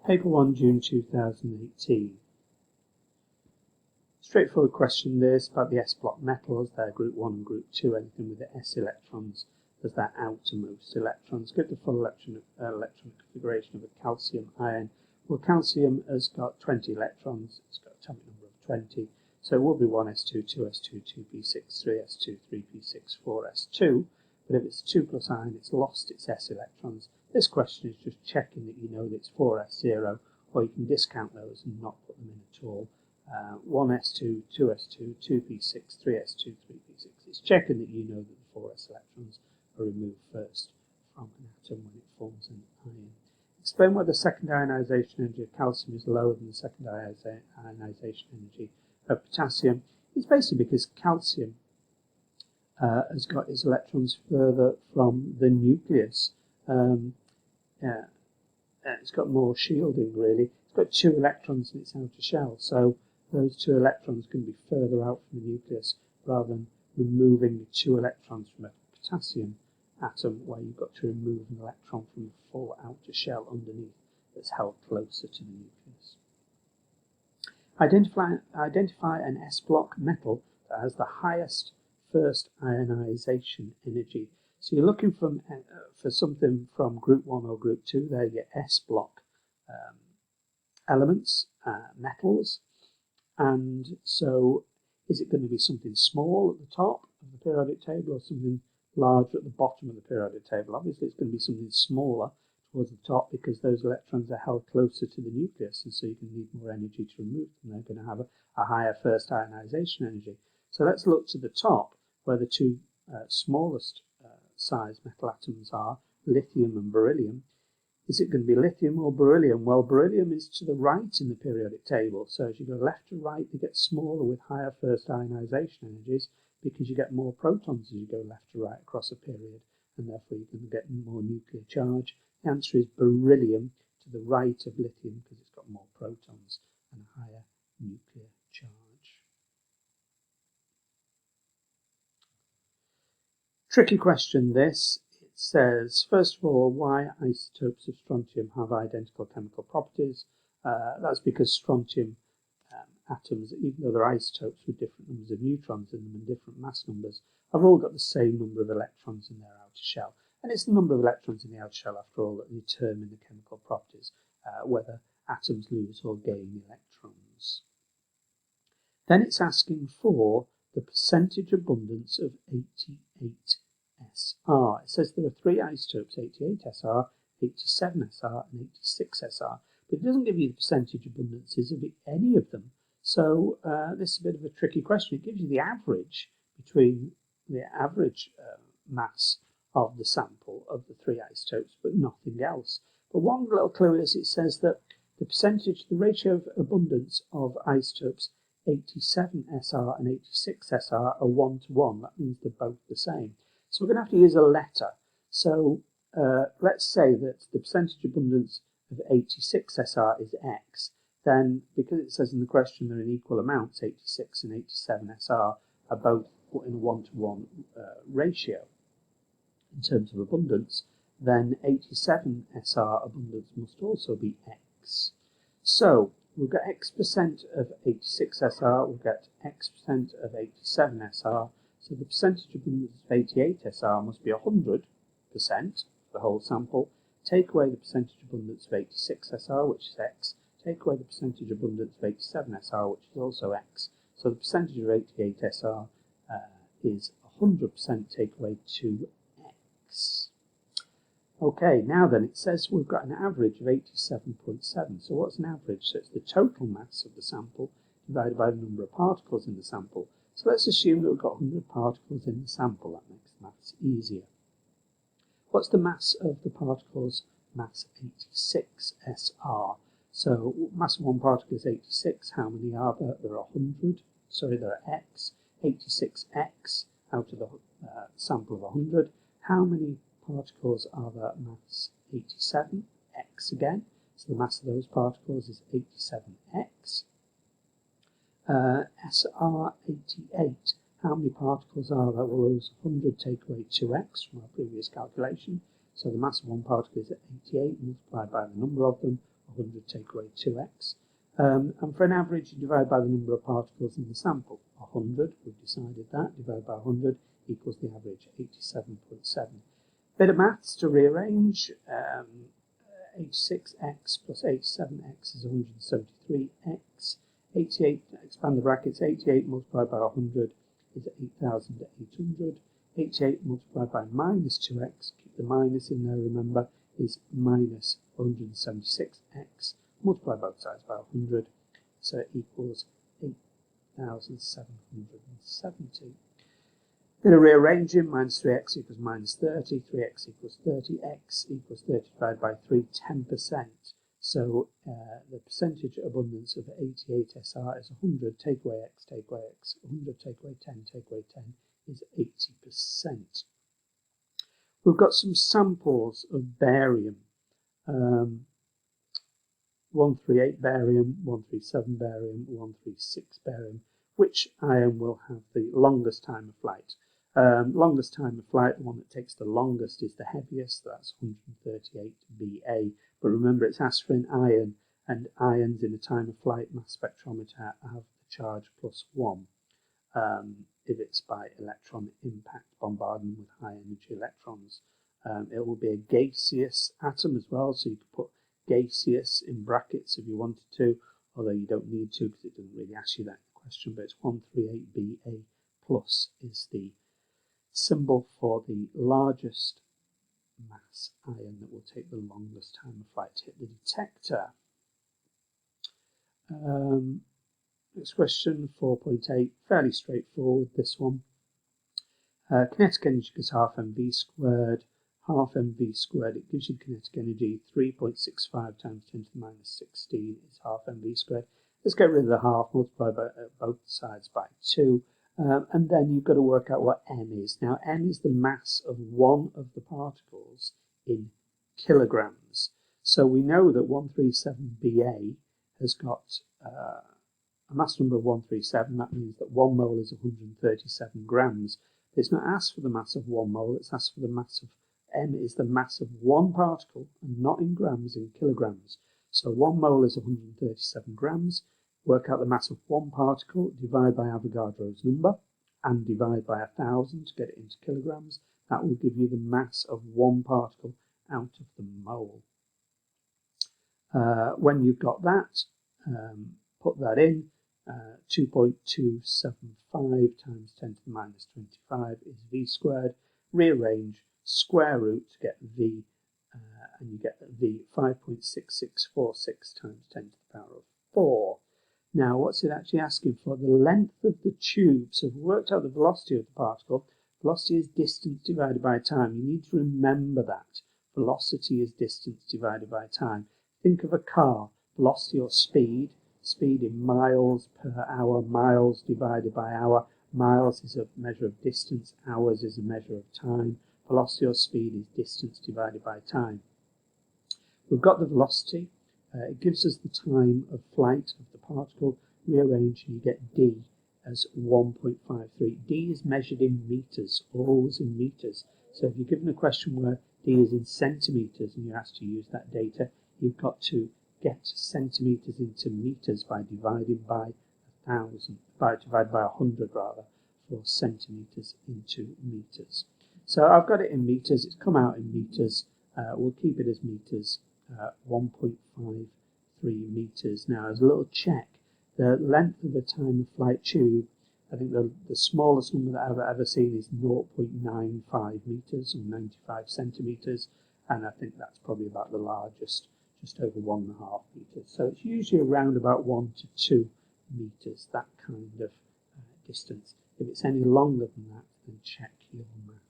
Paper 1, June 2018. Straightforward question this about the S-block metals. They're group 1 and group 2. Anything with the S electrons as their outermost electrons. Give the full electron configuration of a calcium ion. Well, calcium has got 20 electrons. It's got an atomic number of 20. So it will be 1s2, 2s2, 2p6, 3s2, 3p6, 4s2. But if it's 2 plus ion, it's lost its S electrons. This question is just checking that you know that it's 4s0, or you can discount those and not put them in at all. 1s2, 2s2, 2p6, 3s2, 3p6. It's checking that you know that the 4s electrons are removed first from an atom when it forms an ion. Explain why the second ionization energy of calcium is lower than the second ionization energy of potassium. It's basically because calcium has got its electrons further from the nucleus. It's got more shielding, really. It's got 2 electrons in its outer shell, so those 2 electrons can be further out from the nucleus rather than removing the 2 electrons from a potassium atom, where you've got to remove an electron from the full outer shell underneath that's held closer to the nucleus. Identify an S-block metal that has the highest first ionization energy. So you're looking for something from group 1 or group 2. They're your S-block elements, metals. And so is it going to be something small at the top of the periodic table or something larger at the bottom of the periodic table? Obviously it's going to be something smaller towards the top because those electrons are held closer to the nucleus, and so you can need more energy to remove them. They're going to have a higher first ionization energy. So let's look to the top where the 2 smallest size metal atoms are, lithium and beryllium. Is it going to be lithium or beryllium? Well, beryllium is to the right in the periodic table, so as you go left to right, they get smaller with higher first ionization energies because you get more protons as you go left to right across a period, and therefore you can get more nuclear charge. The answer is beryllium, to the right of lithium, because it's got more protons and a higher nuclear charge. Tricky question this. It says, first of all, why isotopes of strontium have identical chemical properties. That's because strontium atoms, even though they're isotopes with different numbers of neutrons in them and different mass numbers, have all got the same number of electrons in their outer shell. And it's the number of electrons in the outer shell, after all, that determine the chemical properties, whether atoms lose or gain electrons. Then it's asking for the percentage abundance of 88SR. It says there are 3 isotopes, 88SR, 87SR, and 86SR, but it doesn't give you the percentage abundances of any of them. So this is a bit of a tricky question. It gives you the average between the average mass of the sample of the 3 isotopes, but nothing else. But one little clue is it says that the ratio of abundance of isotopes 87SR and 86SR are 1 to 1. That means they're both the same. So we're going to have to use a letter. So let's say that the percentage abundance of 86SR is X. Then, because it says in the question they're in equal amounts, 86 and 87SR are both in a 1 to 1 ratio in terms of abundance, then 87SR abundance must also be X. So we'll get X% of 86SR, we'll get X% of 87SR, so the percentage abundance of 88SR must be 100% for the whole sample. Take away the percentage abundance of 86SR, which is X, take away the percentage abundance of 87SR, which is also X. So the percentage of 88SR is 100% take away 2X. Okay, now then, it says we've got an average of 87.7. So what's an average? So it's the total mass of the sample divided by the number of particles in the sample. So let's assume that we've got 100 particles in the sample. That makes the maths easier. What's the mass of the particles? Mass 86 SR. So mass of one particle is 86. How many are there? There are 100. Sorry, there are X. 86X out of the sample of 100. How many particles are there? Mass 87. X again. So the mass of those particles is 87X. SR 88. How many particles are there? Well, those 100 take away 2x from our previous calculation. So the mass of one particle is 88 multiplied by the number of them, 100 take away 2x. And for an average, you divide by the number of particles in the sample. 100, we've decided that, divided by 100 equals the average, 87.7. Bit of maths to rearrange. 86x plus 87x is 173x. 88, expand the brackets, 88 multiplied by 100 is 8,800. 88 multiplied by minus 2x, keep the minus in there, remember, is minus 176x. Multiply both sides by 100, so it equals 8,770. Bit of rearranging, minus 3x equals minus 30, 3x equals 30, x equals 30 divided by 3, 10%. So the percentage abundance of 88 SR is 100, take away x, 100 take away 10 is 80%. We've got some samples of barium. 138 barium, 137 barium, 136 barium. Which ion will have the longest time of flight? Longest time of flight, the one that takes the longest is the heaviest, that's 138 Ba. But remember, it's asked for an ion, and ions in a time of flight mass spectrometer have the charge +1. If it's by electron impact bombardment with high energy electrons. It will be a gaseous atom as well, so you could put gaseous in brackets if you wanted to, although you don't need to because it doesn't really ask you that question, but it's 138Ba plus is the symbol for the largest mass ion that will take the longest time of flight to hit the detector. Next question, 4.8, fairly straightforward, this one. Kinetic energy is half mv squared. Half mv squared, it gives you kinetic energy 3.65 times 10 to the minus 16 is half mv squared. Let's get rid of the half, multiply by both sides by 2, and then you've got to work out what m is. Now m is the mass of one of the particles in kilograms. So we know that 137Ba has got a mass number of 137, that means that 1 mole is 137 grams. It's not asked for the mass of 1 mole, it's asked for the mass of m is the mass of one particle, and not in grams, in kilograms. So 1 mole is 137 grams. Work out the mass of one particle, divide by Avogadro's number, and divide by 1,000 to get it into kilograms. That will give you the mass of one particle out of the mole. When you've got that, put that in. 2.275 times 10 to the minus 25 is v squared. Rearrange, square root to get v, and you get v 5.6646 times 10 to the power of 4. Now, what's it actually asking for? The length of the tube. So if we worked out the velocity of the particle, velocity is distance divided by time. You need to remember that. Velocity is distance divided by time. Think of a car, velocity or speed. Speed in miles per hour, miles divided by hour. Miles is a measure of distance, hours is a measure of time. Velocity or speed is distance divided by time. We've got the velocity. It gives us the time of flight of the particle. Rearrange and you get d as 1.53. d is measured in meters, always in meters. So if you're given a question where d is in centimeters and you're asked to use that data, you've got to get centimeters into meters by dividing by 1,000, divided by 100 rather, for centimeters into meters. So I've got it in meters, it's come out in meters, we'll keep it as meters, 1.53 meters. Now as a little check, the length of a time of flight tube, I think the smallest number that I've ever seen is 0.95 meters or 95 centimeters, and I think that's probably about the largest, just over 1.5 meters. So it's usually around about 1 to 2 meters, that kind of distance. If it's any longer than that, then check your math.